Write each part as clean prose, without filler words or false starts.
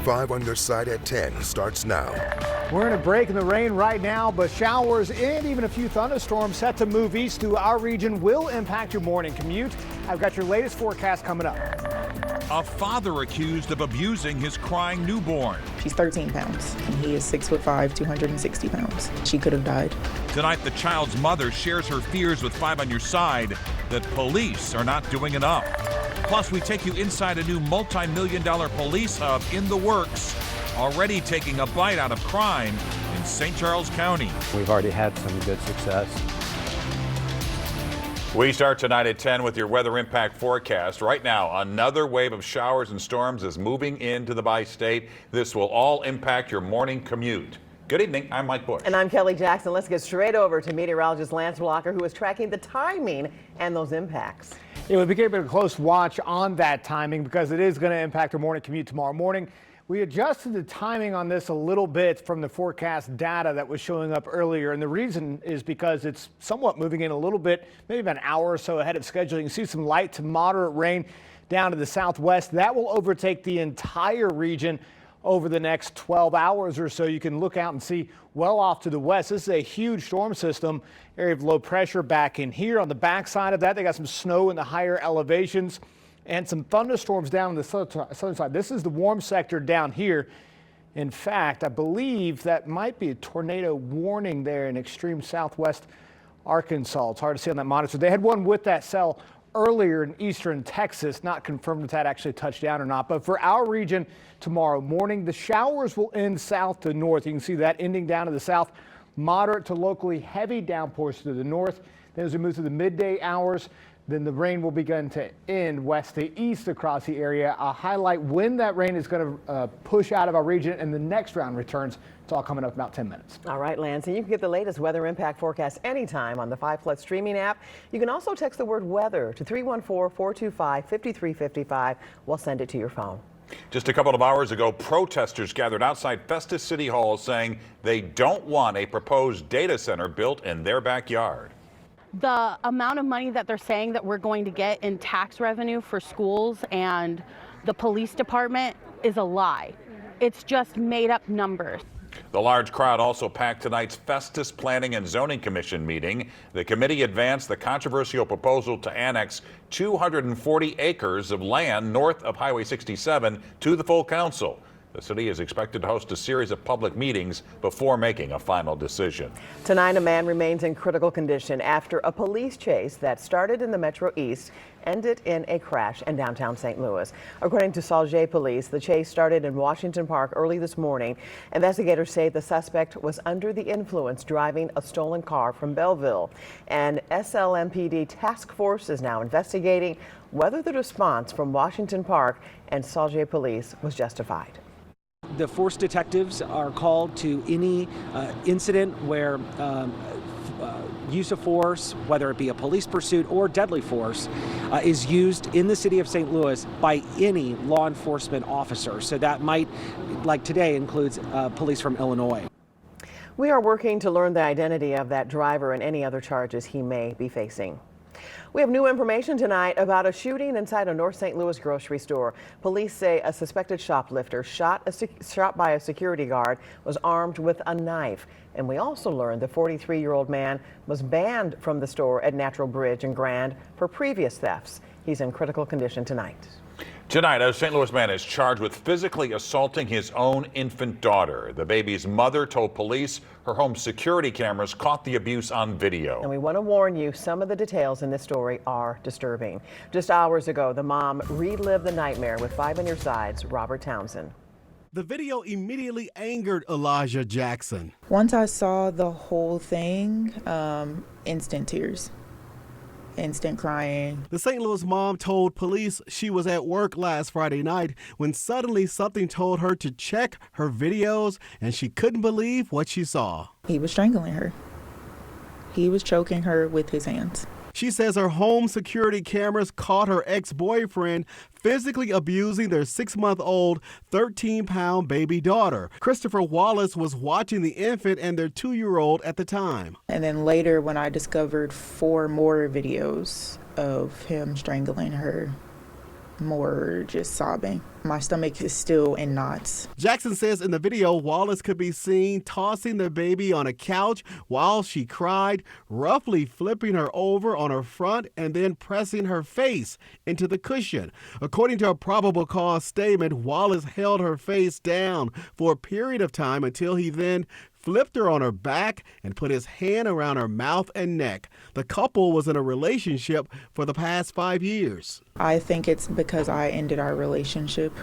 5 on your side at 10 starts now. We're in a break in the rain right now, but showers and even a few thunderstorms set to move east through our region will impact your morning commute. I've got your latest forecast coming up. A father accused of abusing his crying newborn. She's 13 pounds, and he is 6'5", 260 pounds. She could have died. Tonight, the child's mother shares her fears with 5 on your side that police are not doing enough. Plus, we take you inside a new multi-million-dollar police hub in the works, already taking a bite out of crime in St. Charles County. We've already had some good success. We start tonight at 10 with your weather impact forecast. Right now, another wave of showers and storms is moving into the bi-state. This will all impact your morning commute. Good evening, I'm Mike Bush. And I'm Kelly Jackson. Let's get straight over to meteorologist Lance Blocker, who is tracking the timing and those impacts. Yeah, we'll be keeping a close watch on that timing because it is going to impact our morning commute tomorrow morning. We adjusted the timing on this a little bit from the forecast data that was showing up earlier, and the reason is because it's somewhat moving in a little bit, maybe about an hour or so ahead of schedule. You can see some light to moderate rain down to the southwest. That will overtake the entire region over the next 12 hours or so. You can look out and see well off to the west. This is a huge storm system, area of low pressure back in here. On the backside of that, they got some snow in the higher elevations and some thunderstorms down on the southern side. This is the warm sector down here. In fact, I believe that might be a tornado warning there in extreme southwest Arkansas. It's hard to see on that monitor. They had one with that cell earlier in eastern Texas, not confirmed if that actually touched down or not. But for our region tomorrow morning, the showers will end south to north. You can see that ending down to the south, moderate to locally heavy downpours to the north. Then as we move through the midday hours, then the rain will begin to end west to east across the area. I'll highlight when that rain is going to push out of our region and the next round returns. It's all coming up in about 10 minutes. All right, Lance, and you can get the latest weather impact forecast anytime on the 5 Plus streaming app. You can also text the word weather to 314-425-5355. We'll send it to your phone. Just a couple of hours ago, protesters gathered outside Festus City Hall saying they don't want a proposed data center built in their backyard. The amount of money that they're saying that we're going to get in tax revenue for schools and the police department is a lie. It's just made up numbers. The large crowd also packed tonight's Festus Planning and Zoning Commission meeting. The committee advanced the controversial proposal to annex 240 acres of land north of Highway 67 to the full council. The city is expected to host a series of public meetings before making a final decision. Tonight, a man remains in critical condition after a police chase that started in the Metro East ended in a crash in downtown St. Louis. According to Sauget Police, the chase started in Washington Park early this morning. Investigators say the suspect was under the influence driving a stolen car from Belleville. An SLMPD task force is now investigating whether the response from Washington Park and Sauget Police was justified. The force detectives are called to any incident where use of force, whether it be a police pursuit or deadly force, is used in the city of St. Louis by any law enforcement officer. So that might, like today, includes police from Illinois. We are working to learn the identity of that driver and any other charges he may be facing. We have new information tonight about a shooting inside a North St. Louis grocery store. Police say a suspected shoplifter shot by a security guard was armed with a knife. And we also learned the 43-year-old man was banned from the store at Natural Bridge in Grand for previous thefts. He's in critical condition tonight. Tonight, a St. Louis man is charged with physically assaulting his own infant daughter. The baby's mother told police her home security cameras caught the abuse on video. And we want to warn you, some of the details in this story are disturbing. Just hours ago, the mom relived the nightmare with 5 on your side's Robert Townsend. The video immediately angered Elijah Jackson. Once I saw the whole thing, instant tears. Instant crying. The St. Louis mom told police she was at work last Friday night when suddenly something told her to check her videos, and she couldn't believe what she saw. He was strangling her. He was choking her with his hands. She says her home security cameras caught her ex-boyfriend physically abusing their 6-month-old, 13-pound baby daughter. Christopher Wallace was watching the infant and their 2-year-old at the time. And then later, when I discovered 4 more videos of him strangling her, more just sobbing. My stomach is still in knots. Jackson says in the video, Wallace could be seen tossing the baby on a couch while she cried, roughly flipping her over on her front and then pressing her face into the cushion. According to a probable cause statement, Wallace held her face down for a period of time until he then flipped her on her back and put his hand around her mouth and neck. The couple was in a relationship for the past 5 years. I think it's because I ended our relationship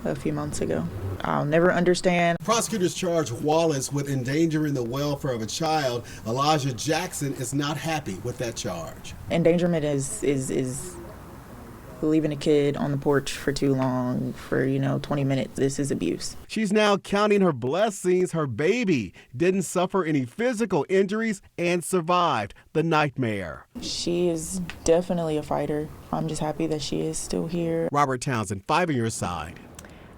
a few months ago. I'll never understand. Prosecutors charge Wallace with endangering the welfare of a child. Elijah Jackson is not happy with that charge. Endangerment is leaving a kid on the porch for too long, for 20 minutes. This is abuse. She's now counting her blessings. Her baby didn't suffer any physical injuries and survived the nightmare. She is definitely a fighter. I'm just happy that she is still here. Robert Townsend, 5 on your side.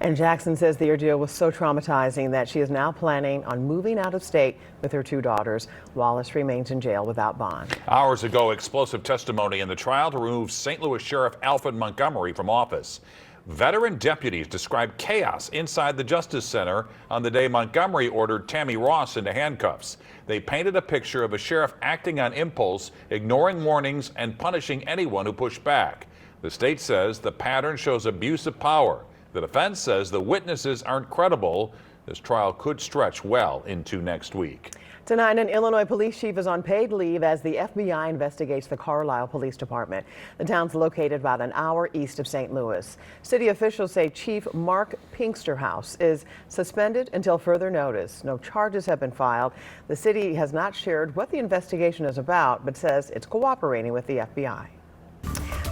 And Jackson says the ordeal was so traumatizing that she is now planning on moving out of state with her 2 daughters. Wallace remains in jail without bond. Hours ago, explosive testimony in the trial to remove St. Louis Sheriff Alfred Montgomery from office. Veteran deputies described chaos inside the Justice Center on the day Montgomery ordered Tammy Ross into handcuffs. They painted a picture of a sheriff acting on impulse, ignoring warnings, and punishing anyone who pushed back. The state says the pattern shows abuse of power. The defense says the witnesses aren't credible. This trial could stretch well into next week. Tonight, an Illinois police chief is on paid leave as the FBI investigates the Carlisle Police Department. The town's located about an hour east of St. Louis. City officials say Chief Mark Pinksterhouse is suspended until further notice. No charges have been filed. The city has not shared what the investigation is about, but says it's cooperating with the FBI.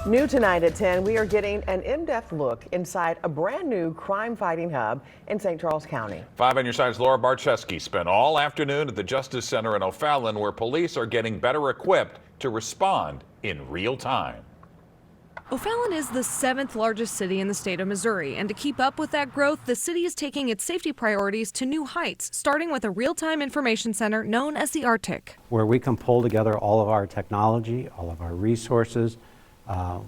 New tonight at 10, we are getting an in-depth look inside a brand new crime-fighting hub in St. Charles County. 5 on your side's Laura Barczewski spent all afternoon at the Justice Center in O'Fallon, where police are getting better equipped to respond in real time. O'Fallon is the 7th largest city in the state of Missouri, and to keep up with that growth, the city is taking its safety priorities to new heights, starting with a real-time information center known as the Arctic. Where we can pull together all of our technology, all of our resources,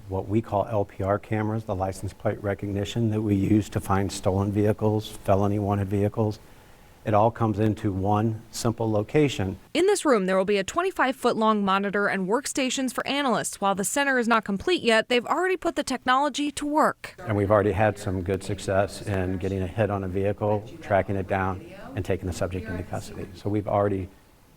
what we call LPR cameras, the license plate recognition that we use to find stolen vehicles, felony wanted vehicles. It all comes into one simple location. In this room, there will be a 25-foot-long monitor and workstations for analysts. While the center is not complete yet, they've already put the technology to work. And we've already had some good success in getting a hit on a vehicle, tracking it down, and taking the subject into custody. So we've already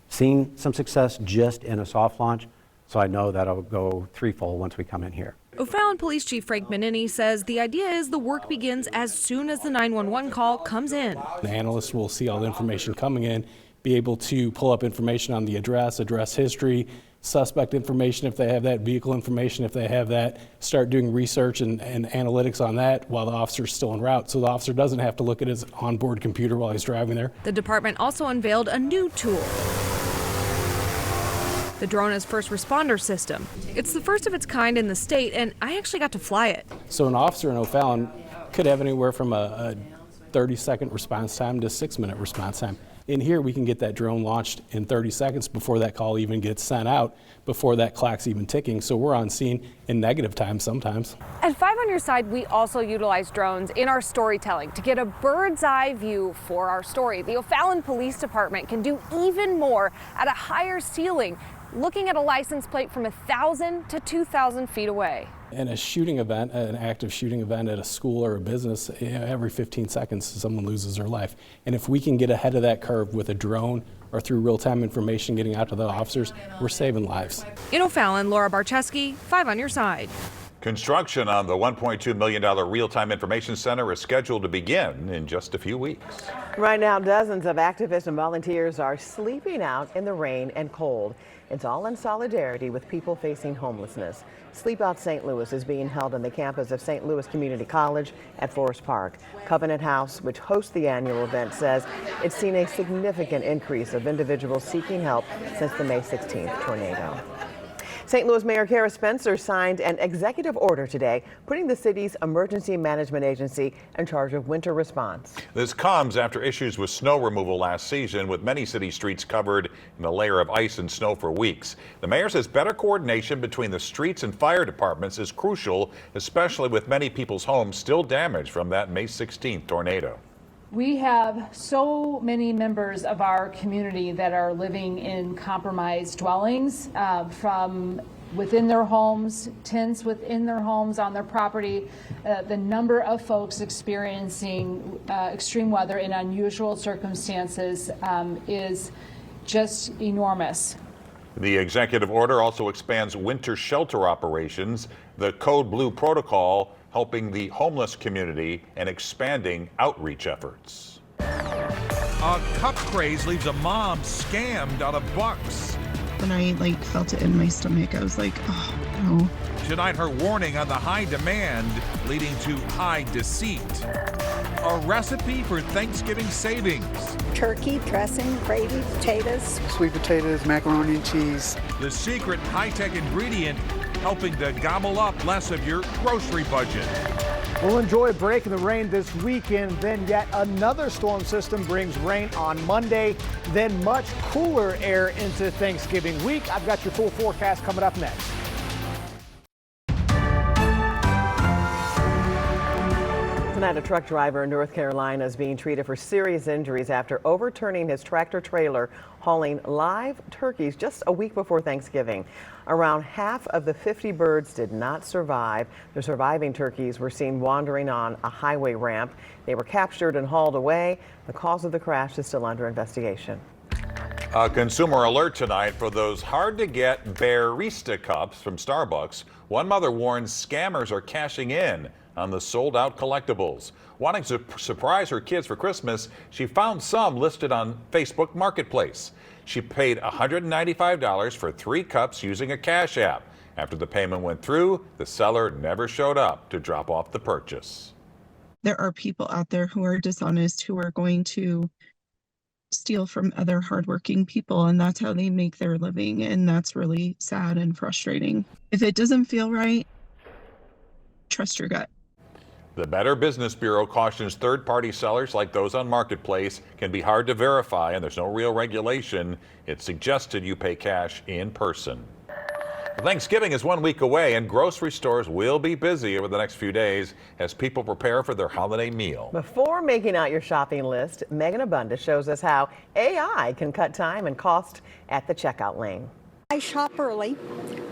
seen some success just in a soft launch. So I know that'll go threefold once we come in here. O'Fallon Police Chief Frank Menini says the idea is the work begins as soon as the 911 call comes in. The analyst will see all the information coming in, be able to pull up information on the address history, suspect information if they have that, vehicle information if they have that, start doing research and analytics on that while the officer's still en route, so the officer doesn't have to look at his onboard computer while he's driving there. The department also unveiled a new tool. The Drona's first responder system. It's the first of its kind in the state, and I actually got to fly it. So an officer in O'Fallon could have anywhere from a 30-second response time to 6-minute response time. In here, we can get that drone launched in 30 seconds before that call even gets sent out, before that clock's even ticking. So we're on scene in negative time sometimes. At 5 on your side, we also utilize drones in our storytelling to get a bird's eye view for our story. The O'Fallon Police Department can do even more at a higher ceiling, looking at a license plate from 1,000 to 2,000 feet away. In a shooting event, an active shooting event at a school or a business, every 15 seconds someone loses their life. And if we can get ahead of that curve with a drone or through real-time information getting out to the officers, we're saving lives. In O'Fallon, Laura Barczewski, 5 on your side. Construction on the $1.2 million real-time information center is scheduled to begin in just a few weeks. Right now, dozens of activists and volunteers are sleeping out in the rain and cold. It's all in solidarity with people facing homelessness. Sleep Out St. Louis is being held on the campus of St. Louis Community College at Forest Park. Covenant House, which hosts the annual event, says it's seen a significant increase of individuals seeking help since the May 16th tornado. St. Louis Mayor Kara Spencer signed an executive order today, putting the city's emergency management agency in charge of winter response. This comes after issues with snow removal last season, with many city streets covered in a layer of ice and snow for weeks. The mayor says better coordination between the streets and fire departments is crucial, especially with many people's homes still damaged from that May 16th tornado. We have so many members of our community that are living in compromised dwellings, from within their homes, tents within their homes, on their property. The number of folks experiencing extreme weather in unusual circumstances is just enormous. The executive order also expands winter shelter operations, the Code Blue protocol helping the homeless community and expanding outreach efforts. A cup craze leaves a mom scammed out of bucks. When I felt it in my stomach, I was like, oh no. Tonight, her warning on the high demand leading to high deceit. A recipe for Thanksgiving savings. Turkey, dressing, gravy, potatoes. Sweet potatoes, macaroni and cheese. The secret high-tech ingredient helping to gobble up less of your grocery budget. We'll enjoy a break in the rain this weekend. Then yet another storm system brings rain on Monday. Then much cooler air into Thanksgiving week. I've got your full forecast coming up next. Tonight, a truck driver in North Carolina is being treated for serious injuries after overturning his tractor trailer hauling live turkeys just a week before Thanksgiving. Around half of the 50 birds did not survive. The surviving turkeys were seen wandering on a highway ramp. They were captured and hauled away. The cause of the crash is still under investigation. A consumer alert tonight for those hard-to-get Barista cups from Starbucks. One mother warns scammers are cashing in on the sold-out collectibles. Wanting to surprise her kids for Christmas, she found some listed on Facebook Marketplace. She paid $195 for 3 cups using a Cash App. After the payment went through, the seller never showed up to drop off the purchase. There are people out there who are dishonest, who are going to steal from other hardworking people, and that's how they make their living, and that's really sad and frustrating. If it doesn't feel right, trust your gut. The Better Business Bureau cautions third-party sellers like those on Marketplace can be hard to verify, and there's no real regulation. It's suggested you pay cash in person. Thanksgiving is 1 week away, and grocery stores will be busy over the next few days as people prepare for their holiday meal. Before making out your shopping list, Megan Abunda shows us how AI can cut time and cost at the checkout lane. I shop early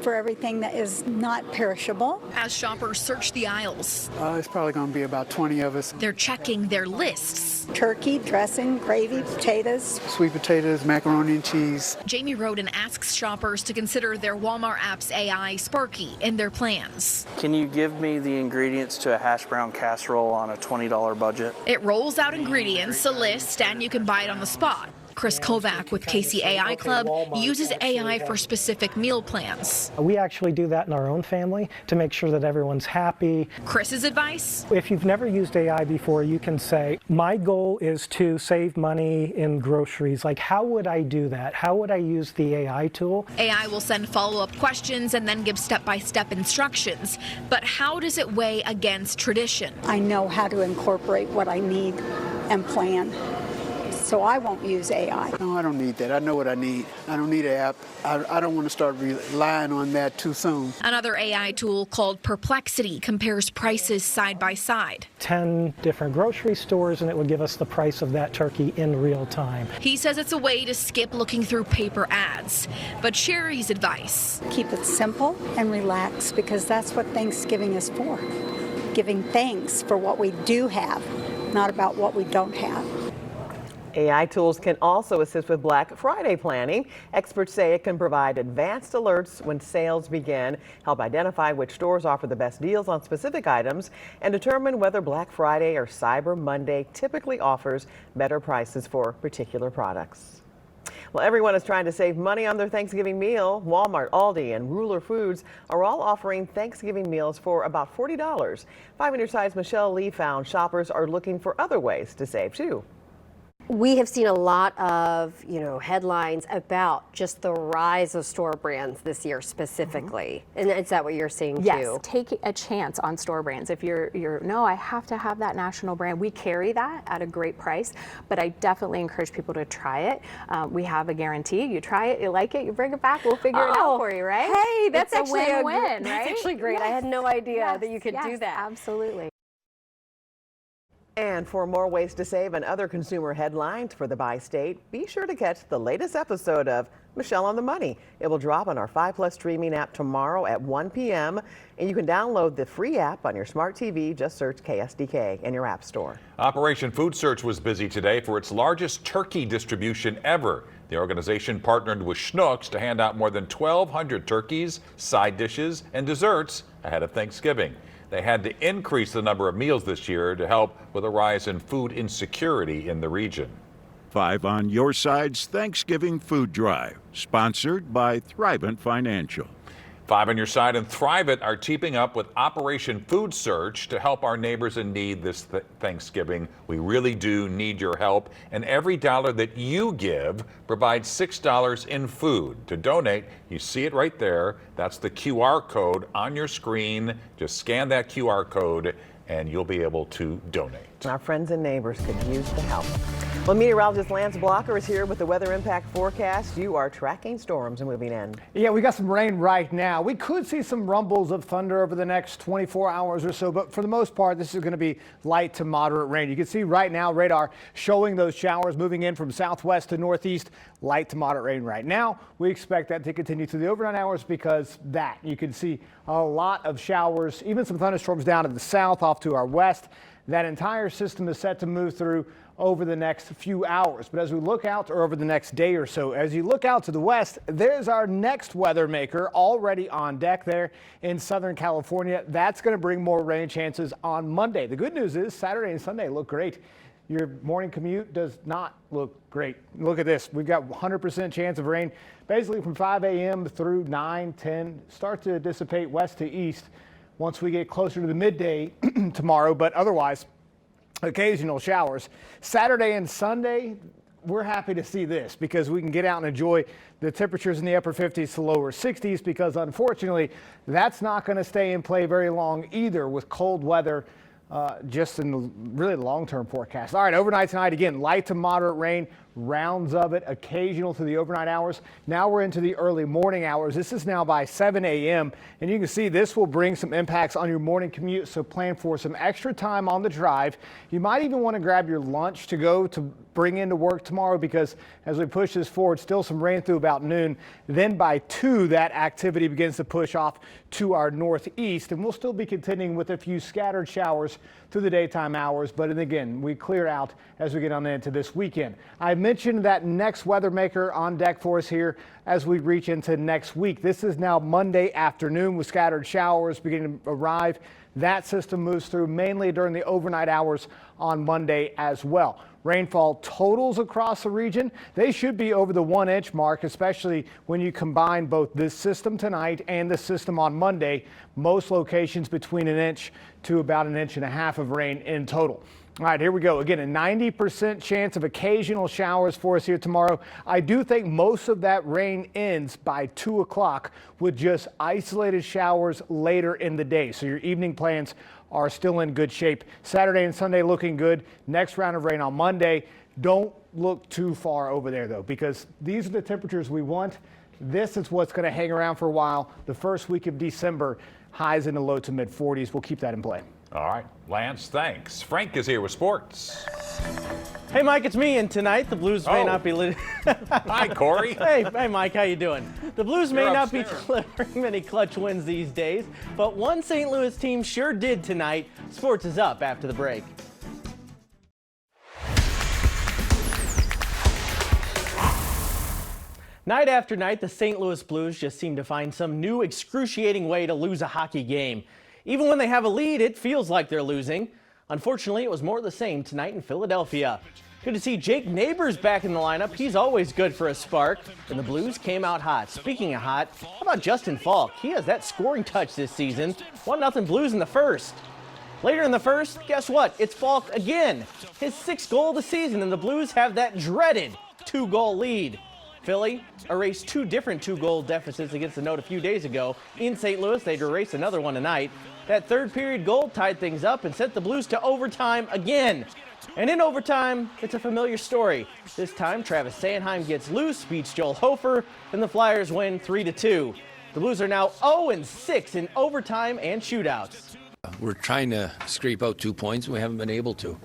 for everything that is not perishable. As shoppers search the aisles, It's probably going to be about 20 of us. they're checking their lists. Turkey, dressing, gravy, potatoes. Sweet potatoes, macaroni and cheese. Jamie Roden asks shoppers to consider their Walmart app's AI Sparky in their plans. Can you give me the ingredients to a hash brown casserole on a $20 budget? It rolls out ingredients, a list, and you can buy it on the spot. Chris Kovac with KC AI Club uses AI for specific meal plans. We actually do that in our own family to make sure that everyone's happy. Chris's advice? If you've never used AI before, you can say, my goal is to save money in groceries. Like, how would I do that? How would I use the AI tool? AI will send follow-up questions and then give step-by-step instructions. But how does it weigh against tradition? I know how to incorporate what I need and plan. So I won't use AI. No, I don't need that. I know what I need. I don't need an app. I don't want to start relying on that too soon. Another AI tool called Perplexity compares prices side by side. 10 different grocery stores, and it would give us the price of that turkey in real time. He says it's a way to skip looking through paper ads. But Sherry's advice: Keep it simple and relax, because that's what Thanksgiving is for. Giving thanks for what we do have, not about what we don't have. AI tools can also assist with Black Friday planning. Experts say it can provide advanced alerts when sales begin, help identify which stores offer the best deals on specific items, and determine whether Black Friday or Cyber Monday typically offers better prices for particular products. Well, everyone is trying to save money on their Thanksgiving meal. Walmart, Aldi, and Ruler Foods are all offering Thanksgiving meals for about $40. 5 on your side's Michelle Lee found shoppers are looking for other ways to save too. We have seen a lot of, headlines about just the rise of store brands this year specifically. And is that what you're seeing too? Yes, take a chance on store brands. If no, I have to have that national brand. We carry that at a great price, but I definitely encourage people to try it. We have a guarantee. You try it, you like it, you bring it back, we'll figure it out for you, right? Hey, that's It's actually a win-win, right? That's actually great. Yes. I had no idea that you could Yes, do that. Absolutely. And for more ways to save and other consumer headlines for the bi-state, be sure to catch the latest episode of Michelle on the Money. It will drop on our 5+ streaming app tomorrow at 1 p.m. And you can download the free app on your smart TV. Just search KSDK in your app store. Operation Food Search was busy today for its largest turkey distribution ever. The organization partnered with Schnucks to hand out more than 1,200 turkeys, side dishes, and desserts ahead of Thanksgiving. They had to increase the number of meals this year to help with a rise in food insecurity in the region. 5 on Your Side's Thanksgiving Food Drive, sponsored by Thrivent Financial. 5 on Your Side and Thrivent are teaming up with Operation Food Search to help our neighbors in need this Thanksgiving. We really do need your help, and every dollar that you give provides $6 in food. To donate, you see it right there. That's the QR code on your screen. Just scan that QR code and you'll be able to donate. Our friends and neighbors could use the help. Well, meteorologist Lance Blocker is here with the weather impact forecast. You are tracking storms and moving in. Yeah, we got some rain right now. We could see some rumbles of thunder over the next 24 hours or so, but for the most part, this is going to be light to moderate rain. You can see right now radar showing those showers moving in from southwest to northeast, light to moderate rain right now. We expect that to continue through the overnight hours because you can see a lot of showers, even some thunderstorms down to the south off to our west. That entire system is set to move through over the next few hours. But as we look out, or over the next day or so, as you look out to the west, there's our next weather maker already on deck there in Southern California. That's going to bring more rain chances on Monday. The good news is Saturday and Sunday look great. Your morning commute does not look great. Look at this. We've got 100% chance of rain basically from 5 a.m. through 9, 10. Start to dissipate west to east once we get closer to the midday tomorrow, but otherwise occasional showers. Saturday and Sunday, we're happy to see this because we can get out and enjoy the temperatures in the upper 50s to lower 60s, because unfortunately that's not going to stay in play very long either with cold weather just in the really long-term forecast. All right, overnight tonight, again, light to moderate rain, rounds of it, occasional through the overnight hours. Now we're into the early morning hours. This is now by 7 a.m. and you can see this will bring some impacts on your morning commute, so plan for some extra time on the drive. You might even want to grab your lunch to go to bring into work tomorrow, because as we push this forward, still some rain through about noon. Then by 2, that activity begins to push off to our northeast, and we'll still be contending with a few scattered showers through the daytime hours. But again, we clear out as we get on into this weekend. I mentioned that next weather maker on deck for us here as we reach into next week. This is now Monday afternoon with scattered showers beginning to arrive. That system moves through mainly during the overnight hours on Monday as well. Rainfall totals across the region, they should be over the 1-inch mark, especially when you combine both this system tonight and the system on Monday. Most locations between 1 inch to about 1.5 inches of rain in total. All right, here we go. Again, a 90% chance of occasional showers for us here tomorrow. I do think most of that rain ends by 2 o'clock with just isolated showers later in the day. So your evening plans are still in good shape. Saturday and Sunday looking good. Next round of rain on Monday. Don't look too far over there though, because these are the temperatures we want. This is what's going to hang around for a while. The first week of December, highs in the low to mid 40s. We'll keep that in play. All right, Lance, thanks. Frank is here with sports. Hey, Mike, it's me, and tonight the Blues may not be lit. Hi, Corey. Hey, Mike, how you doing? The Blues may You're not be upstairs. delivering many clutch wins these days, but one St. Louis team sure did tonight. Sports is up after the break. Night after night, the St. Louis Blues just seem to find some new excruciating way to lose a hockey game. Even when they have a lead, it feels like they're losing. Unfortunately, it was more of the same tonight in Philadelphia. Good to see Jake Neighbors back in the lineup. He's always good for a spark. And the Blues came out hot. Speaking of hot, how about Justin Falk? He has that scoring touch this season. 1-0 Blues in the first. Later in the first, guess what? It's Falk again. His 6th goal of the season, and the Blues have that dreaded 2-goal lead. Philly erased 2 different 2-goal deficits against the Note a few days ago. In St. Louis, they'd erase another one tonight. That third period goal tied things up and sent the Blues to overtime again. And in overtime, it's a familiar story. This time, Travis Sanheim gets loose, beats Joel Hofer, and the Flyers win 3-2. The Blues are now 0-6 in overtime and shootouts. We're trying to scrape out 2 points, and we haven't been able to.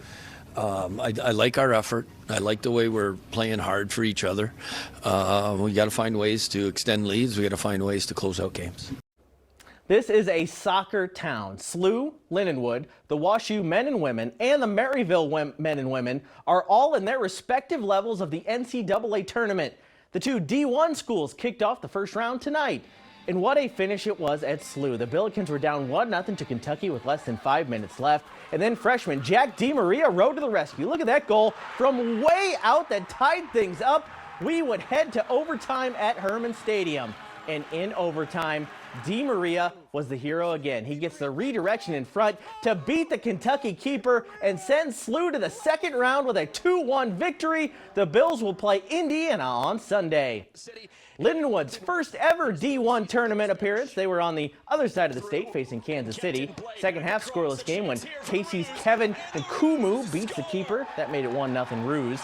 I like our effort. I like the way we're playing hard for each other. We got to find ways to extend leads. We got to find ways to close out games. This is a soccer town. SLU, Lindenwood, the WashU men and women, and the Maryville men and women are all in their respective levels of the NCAA tournament. The 2 D1 schools kicked off the first round tonight. And what a finish it was at SLU. The Billikens were down 1-0 to Kentucky with less than 5 minutes left. And then freshman Jack DiMaria rode to the rescue. Look at that goal from way out that tied things up. We would head to overtime at Herman Stadium. And in overtime, DiMaria was the hero again. He gets the redirection in front to beat the Kentucky keeper and send SLU to the second round with a 2-1 victory. The Bills will play Indiana on Sunday. Lindenwood's first ever D1 tournament appearance. They were on the other side of the state facing Kansas City. Second half scoreless game when Casey's Kevin Nkumu beats the keeper. That made it 1-0 Ruse.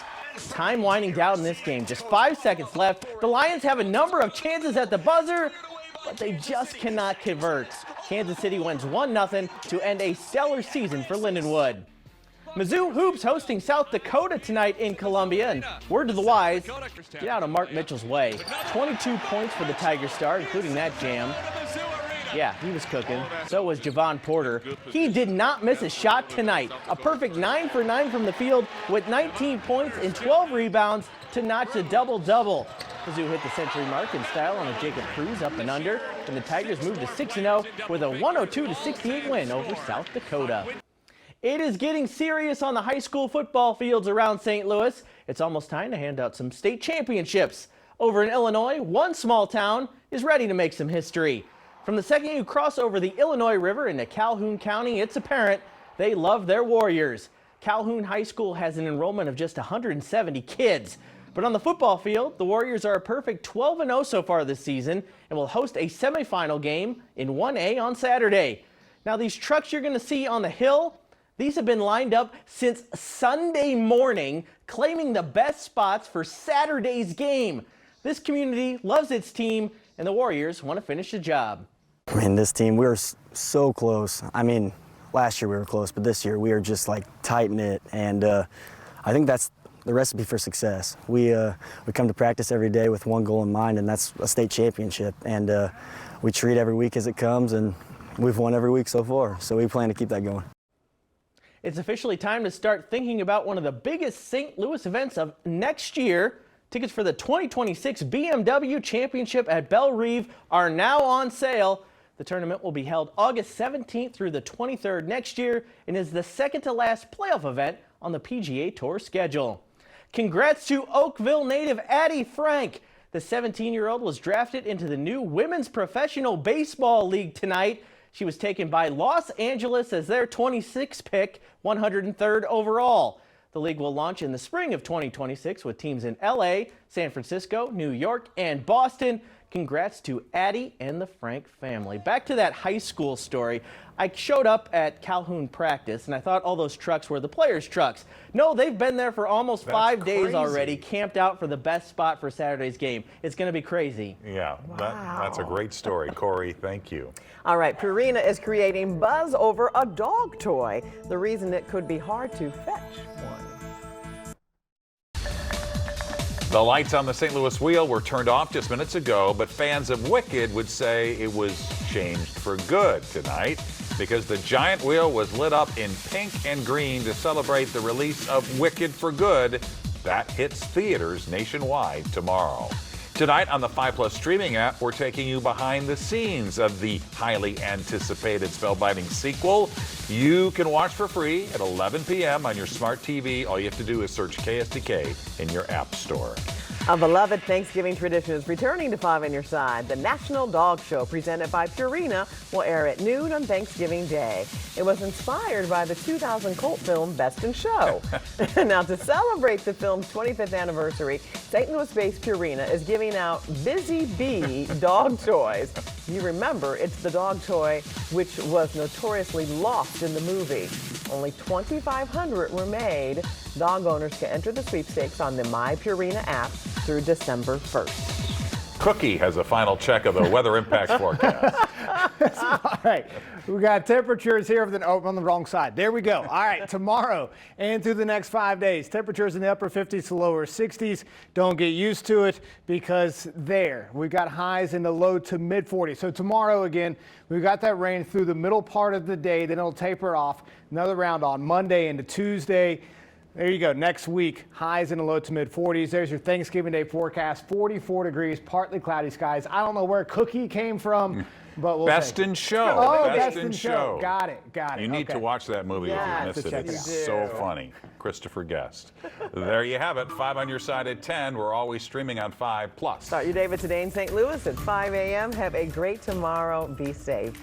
Time winding down in this game. Just 5 seconds left. The Lions have a number of chances at the buzzer, but they just cannot convert. Kansas City wins 1-0 to end a stellar season for Lindenwood. Mizzou Hoops hosting South Dakota tonight in Columbia, and word to the wise, get out of Mark Mitchell's way. 22 points for the Tiger Star, including that jam. Yeah, he was cooking. So was Javon Porter. He did not miss a shot tonight. A perfect 9 for 9 from the field with 19 points and 12 rebounds to notch a double-double. Mizzou hit the century mark in style on a Jacob Cruz up and under, and the Tigers moved to 6-0 with a 102-68 win over South Dakota. It is getting serious on the high school football fields around St. Louis. It's almost time to hand out some state championships. Over in Illinois, one small town is ready to make some history. From the second you cross over the Illinois River into Calhoun County, it's apparent they love their Warriors. Calhoun High School has an enrollment of just 170 kids. But on the football field, the Warriors are a perfect 12-0 so far this season and will host a semifinal game in 1A on Saturday. Now, these trucks you're going to see on the hill, these have been lined up since Sunday morning, claiming the best spots for Saturday's game. This community loves its team, and the Warriors want to finish the job. I mean, this team, we were so close. I mean, last year we were close, but this year we are just like tight-knit, and I think that's the recipe for success. We come to practice every day with one goal in mind, and that's a state championship. And we treat every week as it comes, and we've won every week so far, so we plan to keep that going. It's officially time to start thinking about one of the biggest St. Louis events of next year. Tickets for the 2026 BMW Championship at Belle Reve are now on sale. The tournament will be held August 17th through the 23rd next year and is the second to last playoff event on the PGA Tour schedule. Congrats to Oakville native Addie Frank. The 17-year-old was drafted into the new Women's Professional Baseball League tonight. She was taken by Los Angeles as their 26th pick, 103rd overall. The league will launch in the spring of 2026 with teams in LA, San Francisco, New York, and Boston. Congrats to Addie and the Frank family. Back to that high school story. I showed up at Calhoun practice and I thought all those trucks were the players' trucks. No, they've been there for almost 5 days already, camped out for the best spot for Saturday's game. It's going to be crazy. Yeah, that's a great story. Corey, thank you. All right, Purina is creating buzz over a dog toy. The reason it could be hard to fetch one. The lights on the St. Louis wheel were turned off just minutes ago, but fans of Wicked would say it was changed for good tonight because the giant wheel was lit up in pink and green to celebrate the release of Wicked for Good. That hits theaters nationwide tomorrow. Tonight on the 5+ streaming app, we're taking you behind the scenes of the highly anticipated spellbinding sequel. You can watch for free at 11 p.m. on your smart TV. All you have to do is search KSDK in your app store. A beloved Thanksgiving tradition is returning to 5 on Your Side. The National Dog Show, presented by Purina, will air at noon on Thanksgiving Day. It was inspired by the 2000 cult film Best in Show. Now, to celebrate the film's 25th anniversary, St. Louis-based Purina is giving out Busy Bee dog toys. You remember, it's the dog toy which was notoriously lost in the movie. Only 2,500 were made. Dog owners can enter the sweepstakes on the My Purina app through December 1st. Cookie has a final check of the weather impact forecast. All right, we got temperatures here on the wrong side. There we go. All right, tomorrow and through the next 5 days, temperatures in the upper 50s to lower 60s. Don't get used to it because we've got highs in the low to mid 40s. So tomorrow again, we've got that rain through the middle part of the day, then it'll taper off. Another round on Monday into Tuesday. There you go. Next week, highs in the low to mid 40s. There's your Thanksgiving Day forecast. 44 degrees, partly cloudy skies. I don't know where Cookie came from, but we'll Best in Show. Oh, Best in Show. Got it. You need to watch that movie if you missed it. It's so funny. Christopher Guest. There you have it. 5 on Your Side at 10. We're always streaming on 5+. Start your day with Today in St. Louis at 5 a.m. Have a great tomorrow. Be safe.